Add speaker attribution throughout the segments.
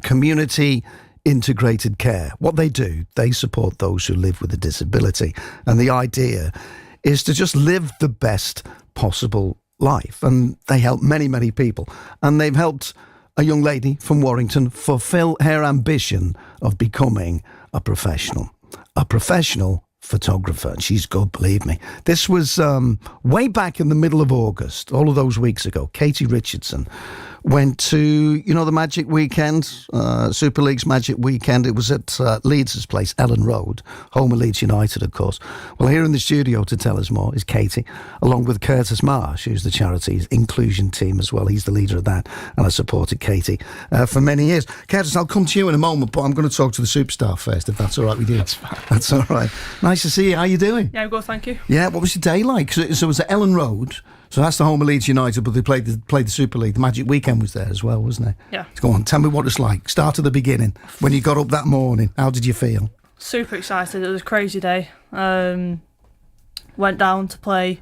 Speaker 1: community integrated care. What they do, they support those who live with a disability. And the idea is to just live the best possible life. And they help many, many people. And they've helped a young lady from Warrington fulfill her ambition of becoming a professional photographer. And she's good, believe me. This was way back in the middle of August, all of those weeks ago. Katie Richardson went to, the Magic Weekend, Super League's Magic Weekend. It was at Leeds' place, Ellen Road, home of Leeds United, of course. Well, here in the studio to tell us more is Katie, along with Kurtis Marsh, who's the charity's inclusion team as well. He's the leader of that, and I supported Katie for many years. Kurtis, I'll come to you in a moment, but I'm going to talk to the superstar first, if that's all right with you.
Speaker 2: That's fine.
Speaker 1: That's all right. Nice to see you. How you doing?
Speaker 3: Yeah, I'm good, thank you.
Speaker 1: Yeah, what was your day like? So it was at Ellen Road. So that's the home of Leeds United, but they played the Super League. The Magic Weekend was there as well, wasn't it?
Speaker 3: Yeah.
Speaker 1: Go on, tell me what it's like. Start at the beginning. When you got up that morning, how did you feel?
Speaker 3: Super excited. It was a crazy day. Went down to play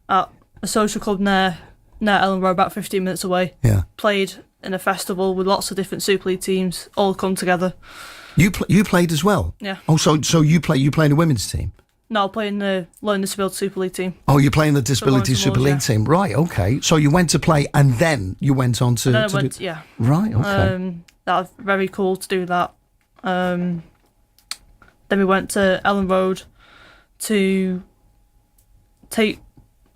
Speaker 3: at a social club near Ellen Road, about 15 minutes away.
Speaker 1: Yeah.
Speaker 3: Played in a festival with lots of different Super League teams, all come together.
Speaker 1: You played as well?
Speaker 3: Yeah.
Speaker 1: Oh, so you play in the women's team?
Speaker 3: No, playing the Learning Disability Super League team.
Speaker 1: Oh, you're playing the Disability Super League team. Right, okay. So you went to play and then you went on to...
Speaker 3: Yeah.
Speaker 1: Right, okay.
Speaker 3: That was very cool to do that. Then we went to Ellen Road to take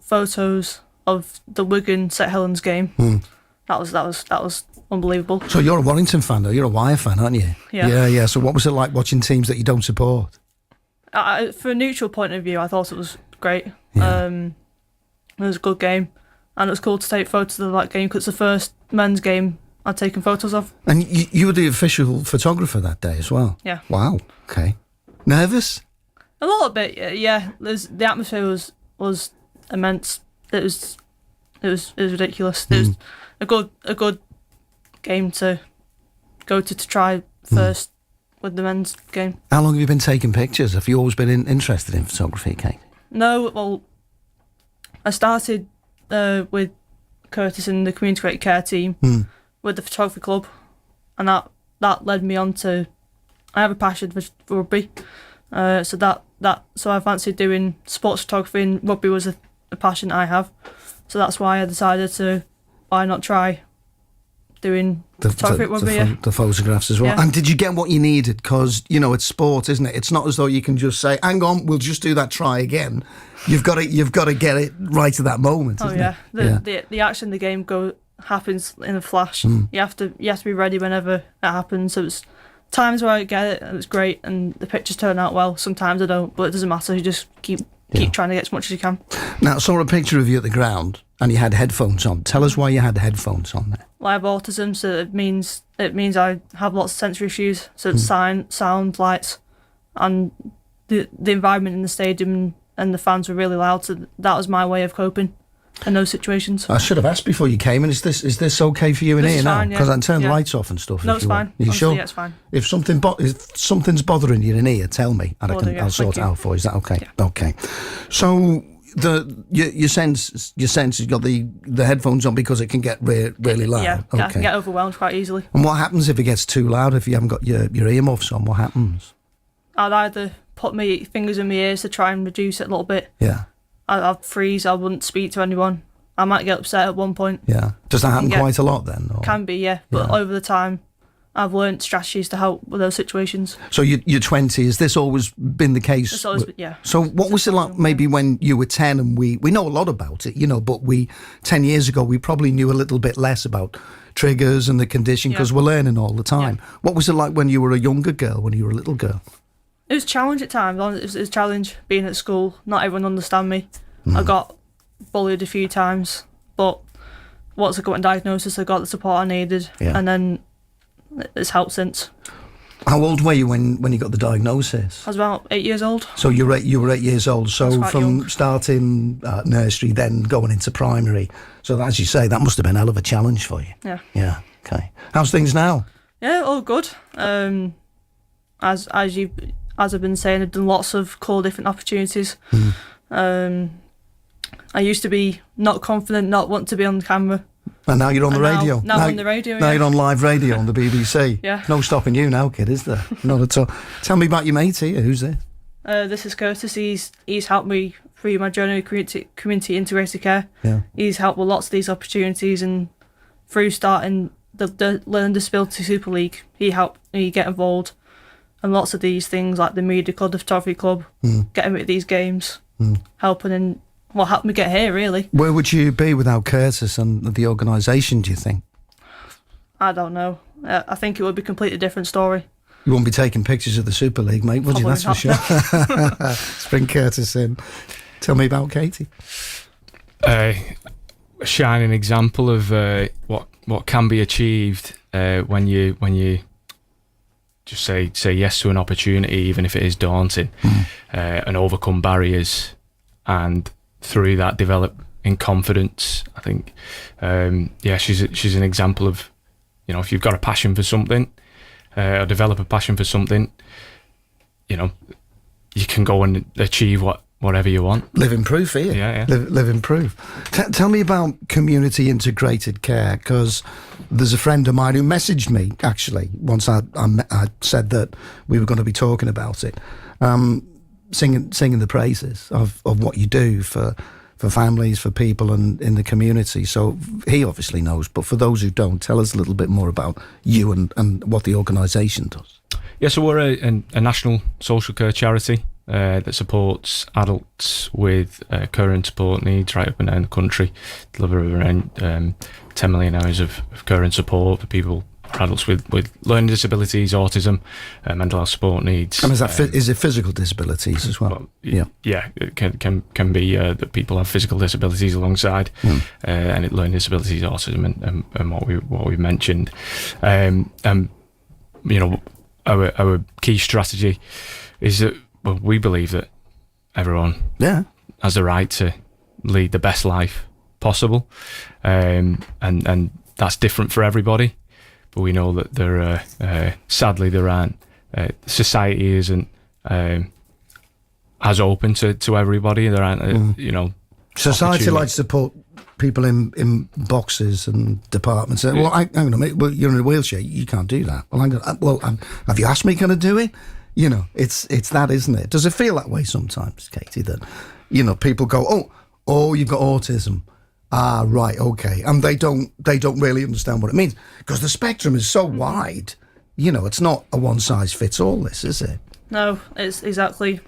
Speaker 3: photos of the Wigan St Helens game. That was unbelievable.
Speaker 1: So you're a Warrington fan, though. You're a Wire fan, aren't you?
Speaker 3: Yeah.
Speaker 1: Yeah. So what was it like watching teams that you don't support?
Speaker 3: For a neutral point of view, I thought it was great.
Speaker 1: Yeah.
Speaker 3: It was a good game, and it was cool to take photos of that game because it's the first men's game I'd taken photos of.
Speaker 1: And you were the official photographer that day as well?
Speaker 3: Yeah.
Speaker 1: Wow, okay. Nervous?
Speaker 3: A little bit, yeah. The atmosphere was immense. It was ridiculous. It was a good game to go to try first with the men's game.
Speaker 1: How long have you been taking pictures? Have you always been interested in photography, Kate?
Speaker 3: No, well, I started with Kurtis in the community creative care team with the photography club, and that led me on to. I have a passion for rugby, so I fancied doing sports photography, and rugby was a passion I have, so that's why I decided to why not try doing the
Speaker 1: photographs as well.
Speaker 3: Yeah.
Speaker 1: And did you get what you needed? Because it's sport, isn't it? It's not as though you can just say, "Hang on, we'll just do that. Try again." You've got to get it right at that moment.
Speaker 3: Oh yeah, the action, the game happens in a flash. You have to be ready whenever it happens. So it's times where I get it and it's great, and the pictures turn out well. Sometimes I don't, but it doesn't matter. You just keep trying to get as much as you can.
Speaker 1: Now, I saw a picture of you at the ground, and you had headphones on. Tell us why you had headphones on there.
Speaker 3: Well, I have autism, so it means I have lots of sensory issues. So it's sound, lights, and the environment in the stadium and the fans were really loud. So that was my way of coping in those situations.
Speaker 1: I should have asked before you came. And is this okay for you in here now? Because I can turn the lights off and stuff.
Speaker 3: No, it's fine.
Speaker 1: You sure?
Speaker 3: Yeah, it's fine.
Speaker 1: If something's bothering you in here, tell me, and I'll sort it out for you. Is that okay?
Speaker 3: Yeah.
Speaker 1: Okay. So your sense you've got the headphones on because it can get really loud.
Speaker 3: Yeah,
Speaker 1: okay.
Speaker 3: I can get overwhelmed quite easily.
Speaker 1: And what happens if it gets too loud? If you haven't got your earmuffs on, what happens?
Speaker 3: I'd either put my fingers in my ears to try and reduce it a little bit.
Speaker 1: Yeah.
Speaker 3: I'd freeze. I wouldn't speak to anyone. I might get upset at one point.
Speaker 1: Yeah. Does that happen quite a lot then? Or?
Speaker 3: Can be, yeah. But over the time, I've learned strategies to help with those situations.
Speaker 1: So you're 20. Has this always been the case?
Speaker 3: It's always been, yeah.
Speaker 1: So what was it like maybe when you were 10 and we know a lot about it, but 10 years ago, we probably knew a little bit less about triggers and the condition because we're learning all the time. Yeah. What was it like when you were a younger girl, when you were a little girl?
Speaker 3: It was a challenge at times. It was a challenge being at school. Not everyone understand me. I got bullied a few times, but once I got a diagnosis, I got the support I needed, and then it's helped since.
Speaker 1: How old were you when you got the diagnosis?
Speaker 3: I was about 8 years old.
Speaker 1: So you were 8 years old. So from young. Starting nursery, then going into primary. So as you say, that must have been a hell of a challenge for you.
Speaker 3: Yeah.
Speaker 1: Yeah. Okay. How's things now?
Speaker 3: Yeah, all good. As I've been saying, I've done lots of cool different opportunities. I used to be not confident, not want to be on camera.
Speaker 1: And now you're on the radio.
Speaker 3: Now I'm on the radio.
Speaker 1: Now you're on live radio on the BBC.
Speaker 3: Yeah.
Speaker 1: No stopping you now, kid, is there? Not at all. Tell me about your mate here. Who's this?
Speaker 3: This is Kurtis. He's helped me through my journey with community integrated care.
Speaker 1: Yeah.
Speaker 3: He's helped with lots of these opportunities, and through starting the Learning Disability Super League, he helped me get involved in lots of these things, like the media club, the photography club, getting me to these games, helping and helped me get here, really.
Speaker 1: Where would you be without Kurtis and the organisation, do you think?
Speaker 3: I don't know. I think it would be a completely different story.
Speaker 1: You won't be taking pictures of the Super League, mate, would you? That's for sure. Let's bring Kurtis in. Tell me about Katie.
Speaker 2: A shining example of what can be achieved when you just say yes to an opportunity, even if it is daunting, and overcome barriers, and through that develop in confidence. I think, she's an example of, if you've got a passion for something, or develop a passion for something, you can go and achieve whatever you want.
Speaker 1: Living proof here.
Speaker 2: Yeah.
Speaker 1: Living proof. Tell me about community integrated care, because there's a friend of mine who messaged me, actually, once I said that we were going to be talking about it, singing the praises of what you do for families, for people and in the community. So he obviously knows, but for those who don't, tell us a little bit more about you and what the organisation does.
Speaker 2: Yeah, so we're a national social care charity that supports adults with current support needs right up and down the country, deliver around 10 million hours of current support for people, adults with learning disabilities, autism, mental health support needs.
Speaker 1: And is it physical disabilities as well?
Speaker 2: Yeah, it can be that people have physical disabilities alongside, and learning disabilities, autism, and what we mentioned. Our key strategy is that we believe that everyone has the right to lead the best life possible, and that's different for everybody. But we know that sadly there aren't, society isn't as open to everybody. There aren't,
Speaker 1: Society likes to put people in boxes and departments. Well, hang on a minute. Well, you're in a wheelchair. You can't do that. Well, have you asked me? Can I do it? It's that, isn't it? Does it feel that way sometimes, Katie? That people go, oh, you've got autism. Ah, right, okay, and they don't really understand what it means, because the spectrum is so wide. It's not a one size fits all. This is it?
Speaker 3: No, it's exactly.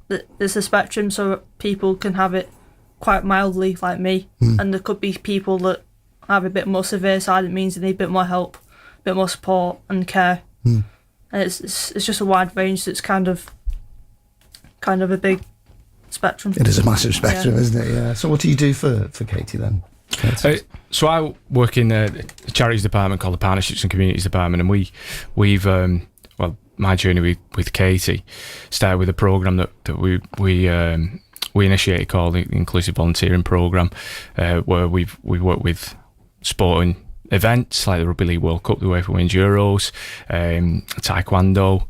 Speaker 3: There's a spectrum, so people can have it quite mildly, like me, and there could be people that have a bit more severe side. It means they need a bit more help, a bit more support and care, and it's just a wide range. That's kind of a big spectrum.
Speaker 1: It is a massive spectrum, isn't it? Yeah. So what do you do for Katie then?
Speaker 2: So I work in a charities department called the Partnerships and Communities Department, and we've my journey with Katie started with a programme that we initiated called the Inclusive Volunteering Programme, where we work with sporting events like the Rugby League World Cup, the UEFA Women's Euros, Taekwondo,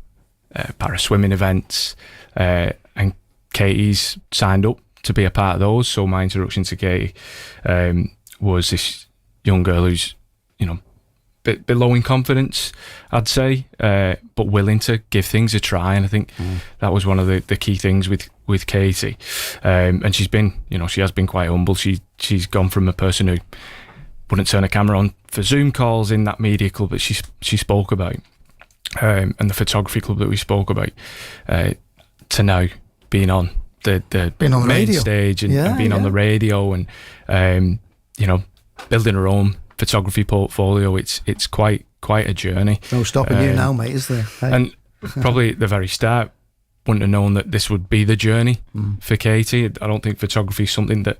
Speaker 2: para swimming events, and Katie's signed up to be a part of those. So my introduction to Katie was this young girl who's, bit low in confidence, I'd say, but willing to give things a try. And I think that was one of the key things with Katie. And she's been, she has been quite humble. She's gone from a person who wouldn't turn a camera on for Zoom calls in that media club that she spoke about, and the photography club that we spoke about, to now being on the main radio stage and being on the radio, and building her own photography portfolio. It's quite a journey.
Speaker 1: No stopping you now, mate, is there? Hey.
Speaker 2: And probably at the very start, wouldn't have known that this would be the journey for Katie. I don't think photography is something that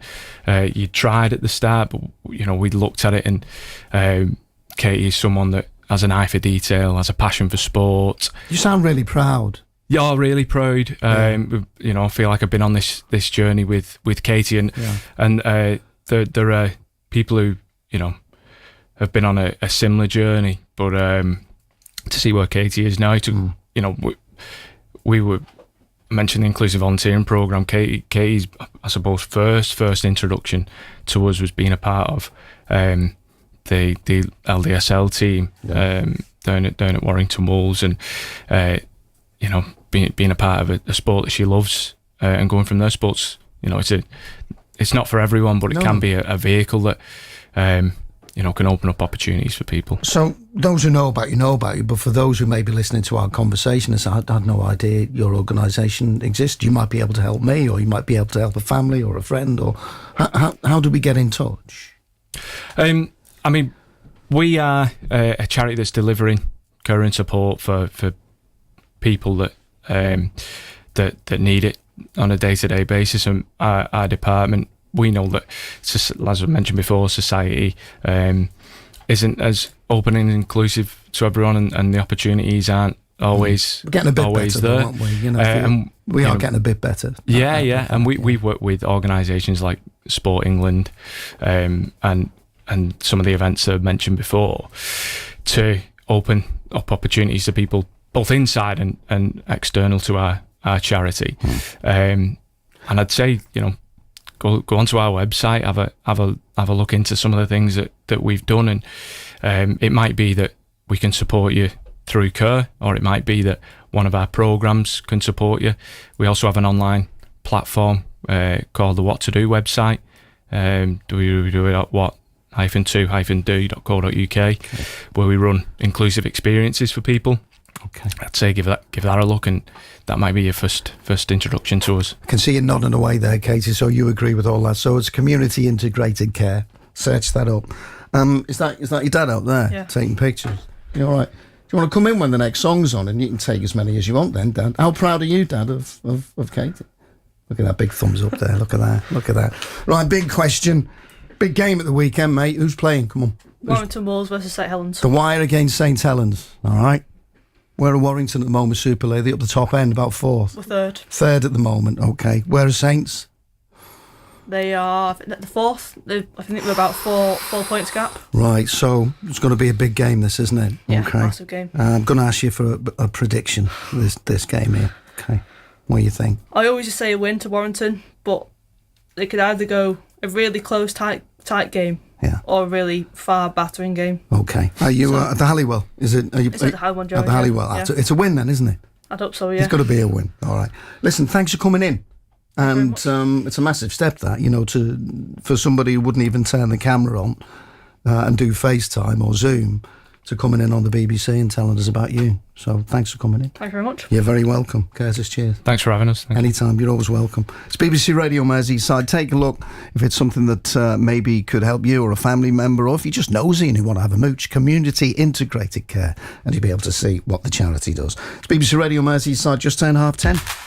Speaker 2: you tried at the start, but we looked at it, and Katie is someone that has an eye for detail, has a passion for sport.
Speaker 1: You sound really proud.
Speaker 2: Yeah, really proud. I feel like I've been on this journey with Katie, and there are people who have been on a similar journey, but to see where Katie is now, we were mentioning the Inclusive Volunteering Programme. Katie's, I suppose, first introduction to us was being a part of the LDSL team down at Warrington Wolves, and you know, being a part of a sport that she loves, and going from there. Sports, you know, it's not for everyone, but it can be a vehicle that you know, can open up opportunities for people.
Speaker 1: So those who know about you, but for those who may be listening to our conversation and say, I had no idea your organisation exists, you might be able to help me, or you might be able to help a family or a friend, or how do we get in touch?
Speaker 2: I mean, we are a charity that's delivering care and support for people that need it on a day-to-day basis, and our department, we know that, as I mentioned before, society isn't as open and inclusive to everyone, and the opportunities aren't always
Speaker 1: getting a bit
Speaker 2: always
Speaker 1: better,
Speaker 2: there.
Speaker 1: Though, aren't we? You know, and we are getting a bit better.
Speaker 2: Yeah, and we work with organisations like Sport England, and some of the events that I've mentioned before, to open up opportunities to people both inside and external to our charity. And I'd say, you know, go onto our website, have a look into some of the things that we've done, and it might be that we can support you through care, or it might be that one of our programs can support you. We also have an online platform called the What to Do website. We do it at what-to-do.co.uk, where we run inclusive experiences for people. Okay, I'd say give that a look, and that might be your first introduction to us.
Speaker 1: I can see you nodding away there, Katie, so you agree with all that. So it's community integrated care. Search that up. Is that your dad out there taking pictures? You all right? Do you want to come in when the next song's on, and you can take as many as you want then, Dad? How proud are you, Dad, of Katie? Look at that big thumbs up there. Look at that. Right, big question. Big game at the weekend, mate. Who's playing? Come on.
Speaker 3: Warrington Wolves versus St Helens.
Speaker 1: The Wire against St Helens. All right. Where are Warrington at the moment, Super League? They're up the top end, about fourth.
Speaker 3: We're third.
Speaker 1: Third at the moment, okay. Where are Saints?
Speaker 3: They are, I think, the fourth. I think we're about four points gap.
Speaker 1: Right, so it's going to be a big game, this, isn't it?
Speaker 3: Yeah,
Speaker 1: okay.
Speaker 3: massive game.
Speaker 1: I'm going to ask you for a prediction for this game here. Okay. What do you think?
Speaker 3: I always just say a win to Warrington, but it could either go a really close, tight game, or a really far battering game.
Speaker 1: Okay. Are you at the Halliwell? Is it?
Speaker 3: It's at the Halliwell, Joe.
Speaker 1: At the Halliwell. Yeah. It's a win then, isn't it?
Speaker 3: I'd hope so, yeah.
Speaker 1: It's got to be a win. All right. Listen, thanks for coming in. And it's a massive step, that, you know, for somebody who wouldn't even turn the camera on and do FaceTime or Zoom, to coming in on the BBC and telling us about you. So thanks for coming in.
Speaker 3: Thank you very much.
Speaker 1: You're very welcome. Kurtis, cheers.
Speaker 2: Thanks for having us.
Speaker 1: Anytime, you're always welcome. It's BBC Radio Merseyside. Take a look if it's something that maybe could help you or a family member, or if you're just nosy and you want to have a mooch. Community integrated care, and you'll be able to see what the charity does. It's BBC Radio Merseyside, just turned 10:30.